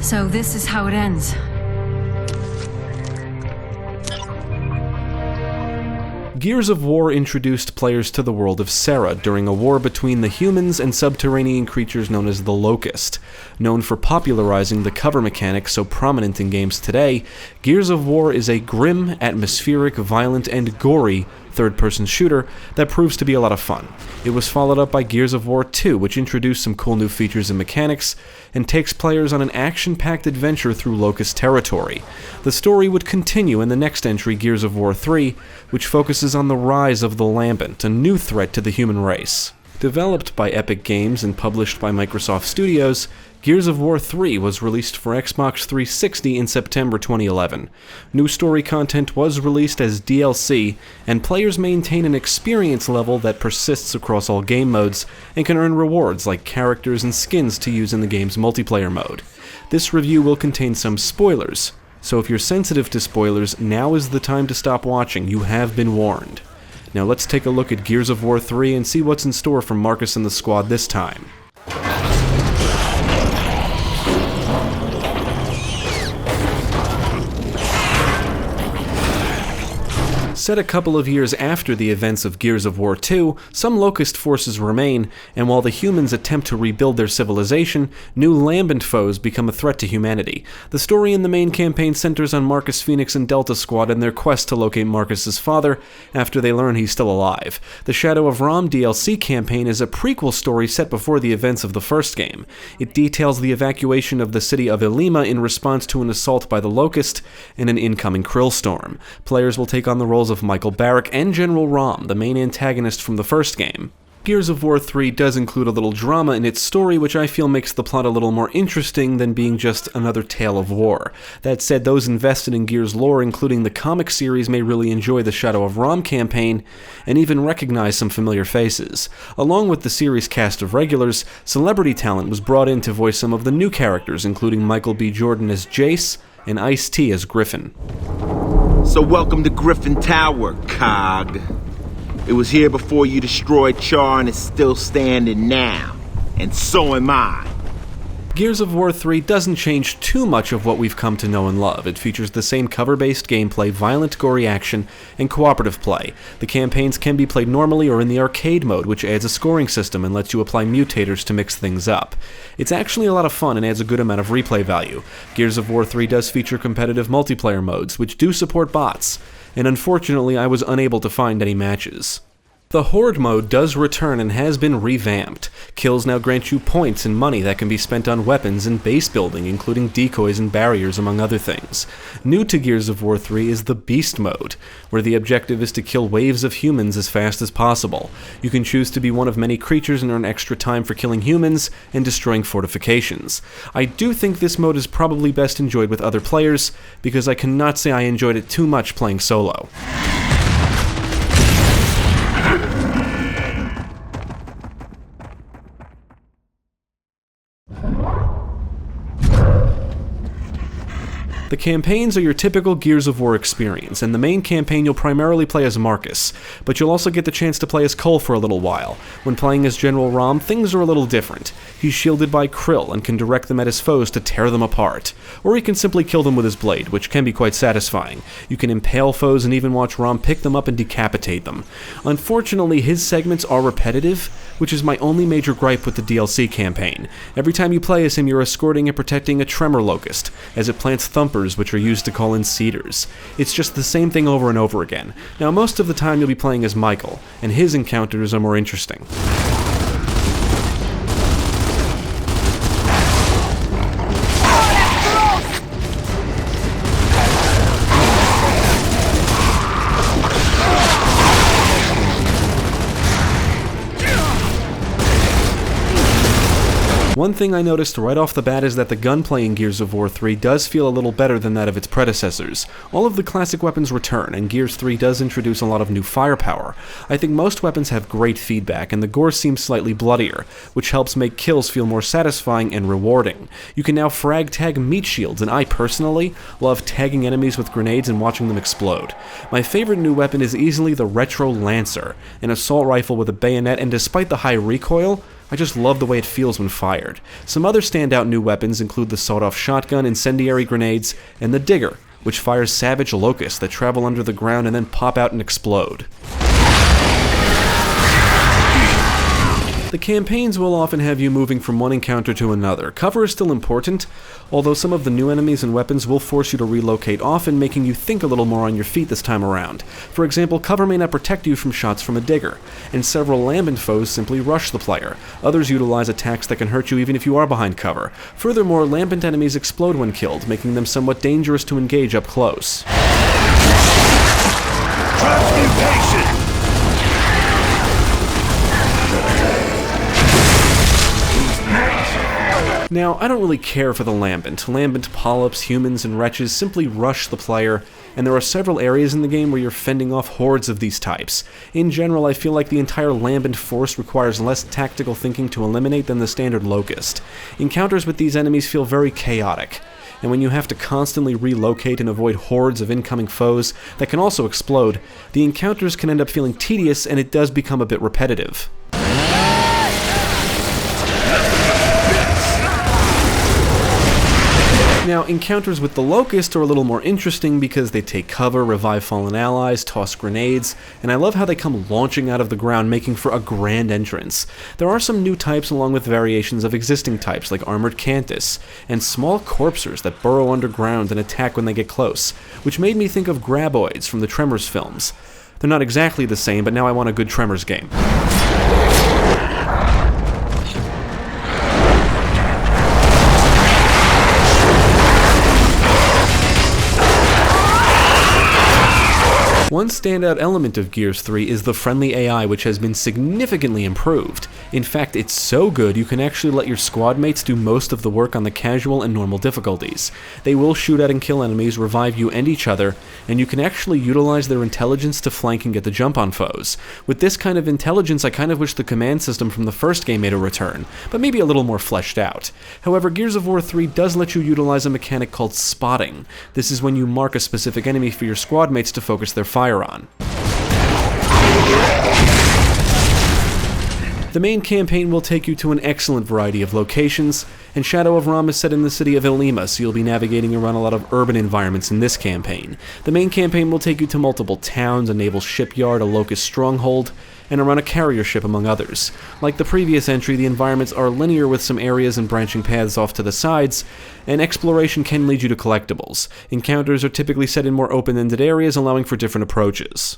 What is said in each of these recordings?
So this is how it ends. Gears of War introduced players to the world of Sera during a war between the humans and subterranean creatures known as the Locust. Known for popularizing the cover mechanic so prominent in games today, Gears of War is a grim, atmospheric, violent, and gory third-person shooter that proves to be a lot of fun. It was followed up by Gears of War 2, which introduced some cool new features and mechanics, and takes players on an action-packed adventure through Locust territory. The story would continue in the next entry, Gears of War 3, which focuses on the rise of the Lambent, a new threat to the human race. Developed by Epic Games and published by Microsoft Studios, Gears of War 3 was released for Xbox 360 in September 2011. New story content was released as DLC, and players maintain an experience level that persists across all game modes and can earn rewards like characters and skins to use in the game's multiplayer mode. This review will contain some spoilers, so if you're sensitive to spoilers, now is the time to stop watching. You have been warned. Now let's take a look at Gears of War 3 and see what's in store for Marcus and the squad this time. Set a couple of years after the events of Gears of War 2, some Locust forces remain, and while the humans attempt to rebuild their civilization, new Lambent foes become a threat to humanity. The story in the main campaign centers on Marcus Phoenix and Delta Squad and their quest to locate Marcus's father after they learn he's still alive. The Shadow of Rom DLC campaign is a prequel story set before the events of the first game. It details the evacuation of the city of Ilima in response to an assault by the Locust and an incoming Krill storm. Players will take on the roles of Michael Barrack and General Rom, the main antagonist from the first game. Gears of War 3 does include a little drama in its story, which I feel makes the plot a little more interesting than being just another tale of war. That said, those invested in Gears lore, including the comic series, may really enjoy the Shadow of Rom campaign and even recognize some familiar faces. Along with the series cast of regulars, celebrity talent was brought in to voice some of the new characters, including Michael B. Jordan as Jace and Ice-T as Griffin. So welcome to Griffin Tower, Cog. It was here before you destroyed Char and it's still standing now. And so am I. Gears of War 3 doesn't change too much of what we've come to know and love. It features the same cover-based gameplay, violent, gory action, and cooperative play. The campaigns can be played normally or in the arcade mode, which adds a scoring system and lets you apply mutators to mix things up. It's actually a lot of fun and adds a good amount of replay value. Gears of War 3 does feature competitive multiplayer modes, which do support bots, and unfortunately I was unable to find any matches. The Horde mode does return and has been revamped. Kills now grant you points and money that can be spent on weapons and base building, including decoys and barriers, among other things. New to Gears of War 3 is the Beast mode, where the objective is to kill waves of humans as fast as possible. You can choose to be one of many creatures and earn extra time for killing humans and destroying fortifications. I do think this mode is probably best enjoyed with other players, because I cannot say I enjoyed it too much playing solo. The campaigns are your typical Gears of War experience. In the main campaign, you'll primarily play as Marcus, but you'll also get the chance to play as Cole for a little while. When playing as General Rom, things are a little different. He's shielded by Krill and can direct them at his foes to tear them apart. Or he can simply kill them with his blade, which can be quite satisfying. You can impale foes and even watch Rom pick them up and decapitate them. Unfortunately, his segments are repetitive, which is my only major gripe with the DLC campaign. Every time you play as him, you're escorting and protecting a Tremor Locust, as it plants thumpers, which are used to call in Cedars. It's just the same thing over and over again. Now, most of the time you'll be playing as Michael, and his encounters are more interesting. One thing I noticed right off the bat is that the gunplay in Gears of War 3 does feel a little better than that of its predecessors. All of the classic weapons return, and Gears 3 does introduce a lot of new firepower. I think most weapons have great feedback, and the gore seems slightly bloodier, which helps make kills feel more satisfying and rewarding. You can now frag tag meat shields, and I personally love tagging enemies with grenades and watching them explode. My favorite new weapon is easily the Retro Lancer, an assault rifle with a bayonet, and despite the high recoil, I just love the way it feels when fired. Some other standout new weapons include the sawed-off shotgun, incendiary grenades, and the digger, which fires savage locusts that travel under the ground and then pop out and explode. The campaigns will often have you moving from one encounter to another. Cover is still important, although some of the new enemies and weapons will force you to relocate, often making you think a little more on your feet this time around. For example, cover may not protect you from shots from a digger, and several lambent foes simply rush the player. Others utilize attacks that can hurt you even if you are behind cover. Furthermore, lambent enemies explode when killed, making them somewhat dangerous to engage up close. Trust me, patient! Now, I don't really care for the lambent. Lambent polyps, humans, and wretches simply rush the player, and there are several areas in the game where you're fending off hordes of these types. In general, I feel like the entire lambent force requires less tactical thinking to eliminate than the standard locust. Encounters with these enemies feel very chaotic, and when you have to constantly relocate and avoid hordes of incoming foes that can also explode, the encounters can end up feeling tedious and it does become a bit repetitive. Now, encounters with the Locust are a little more interesting because they take cover, revive fallen allies, toss grenades, and I love how they come launching out of the ground, making for a grand entrance. There are some new types along with variations of existing types like Armored Cantus, and small corpsers that burrow underground and attack when they get close, which made me think of graboids from the Tremors films. They're not exactly the same, but now I want a good Tremors game. One standout element of Gears 3 is the friendly AI, which has been significantly improved. In fact, it's so good you can actually let your squad mates do most of the work on the casual and normal difficulties. They will shoot at and kill enemies, revive you and each other, and you can actually utilize their intelligence to flank and get the jump on foes. With this kind of intelligence, I kind of wish the command system from the first game made a return, but maybe a little more fleshed out. However, Gears of War 3 does let you utilize a mechanic called spotting. This is when you mark a specific enemy for your squad mates to focus their fire on. The main campaign will take you to an excellent variety of locations, and Shadow of Ram is set in the city of Ilima, so you'll be navigating around a lot of urban environments in this campaign. The main campaign will take you to multiple towns, a naval shipyard, a locust stronghold, and around a carrier ship, among others. Like the previous entry, the environments are linear with some areas and branching paths off to the sides, and exploration can lead you to collectibles. Encounters are typically set in more open-ended areas, allowing for different approaches.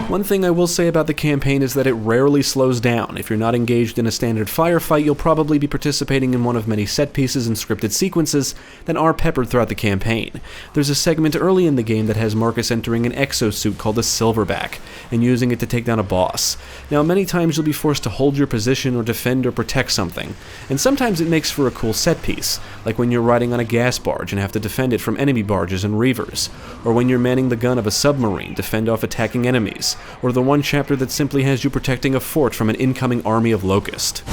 One thing I will say about the campaign is that it rarely slows down. If you're not engaged in a standard firefight, you'll probably be participating in one of many set pieces and scripted sequences that are peppered throughout the campaign. There's a segment early in the game that has Marcus entering an exosuit called a Silverback, and using it to take down a boss. Now, many times you'll be forced to hold your position or defend or protect something, and sometimes it makes for a cool set piece, like when you're riding on a gas barge and have to defend it from enemy barges and reavers, or when you're manning the gun of a submarine to fend off attacking enemies, or the one chapter that simply has you protecting a fort from an incoming army of Locust.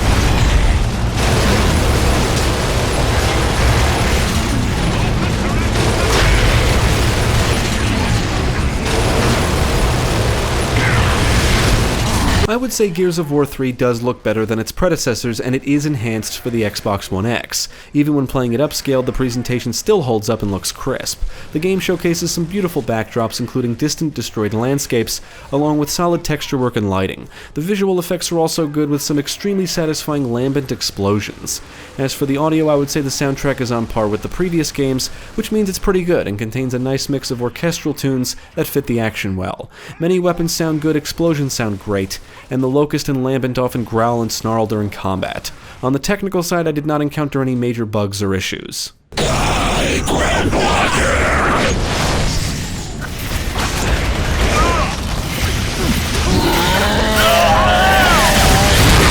I would say Gears of War 3 does look better than its predecessors, and it is enhanced for the Xbox One X. Even when playing it upscaled, the presentation still holds up and looks crisp. The game showcases some beautiful backdrops, including distant, destroyed landscapes, along with solid texture work and lighting. The visual effects are also good, with some extremely satisfying lambent explosions. As for the audio, I would say the soundtrack is on par with the previous games, which means it's pretty good and contains a nice mix of orchestral tunes that fit the action well. Many weapons sound good, explosions sound great, and the Locust and Lambent often growl and snarl during combat. On the technical side, I did not encounter any major bugs or issues.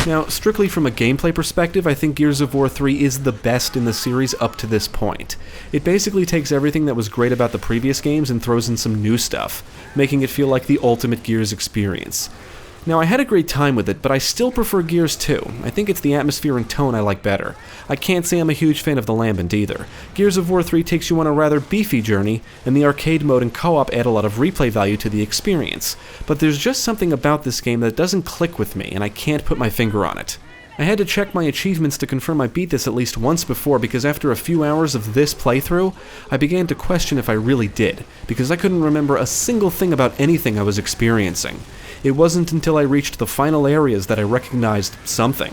Now, strictly from a gameplay perspective, I think Gears of War 3 is the best in the series up to this point. It basically takes everything that was great about the previous games and throws in some new stuff, making it feel like the ultimate Gears experience. Now, I had a great time with it, but I still prefer Gears 2. I think it's the atmosphere and tone I like better. I can't say I'm a huge fan of the Lambent either. Gears of War 3 takes you on a rather beefy journey, and the arcade mode and co-op add a lot of replay value to the experience. But there's just something about this game that doesn't click with me, and I can't put my finger on it. I had to check my achievements to confirm I beat this at least once before, because after a few hours of this playthrough, I began to question if I really did, because I couldn't remember a single thing about anything I was experiencing. It wasn't until I reached the final areas that I recognized something.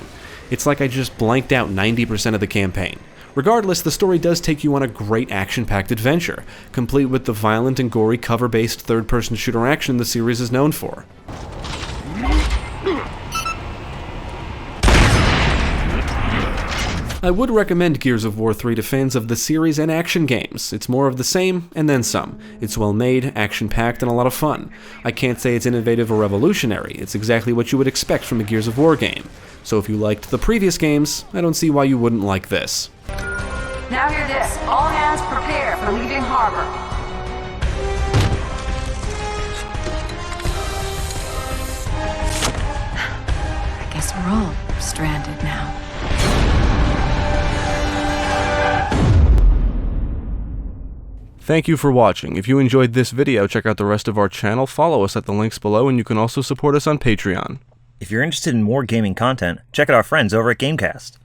It's like I just blanked out 90% of the campaign. Regardless, the story does take you on a great action-packed adventure, complete with the violent and gory cover-based third-person shooter action the series is known for. I would recommend Gears of War 3 to fans of the series and action games. It's more of the same, and then some. It's well made, action-packed, and a lot of fun. I can't say it's innovative or revolutionary. It's exactly what you would expect from a Gears of War game. So if you liked the previous games, I don't see why you wouldn't like this. Now hear this. All hands prepare for leaving harbor. I guess we're all stranded now. Thank you for watching. If you enjoyed this video, check out the rest of our channel, follow us at the links below, and you can also support us on Patreon. If you're interested in more gaming content, check out our friends over at Gamecast.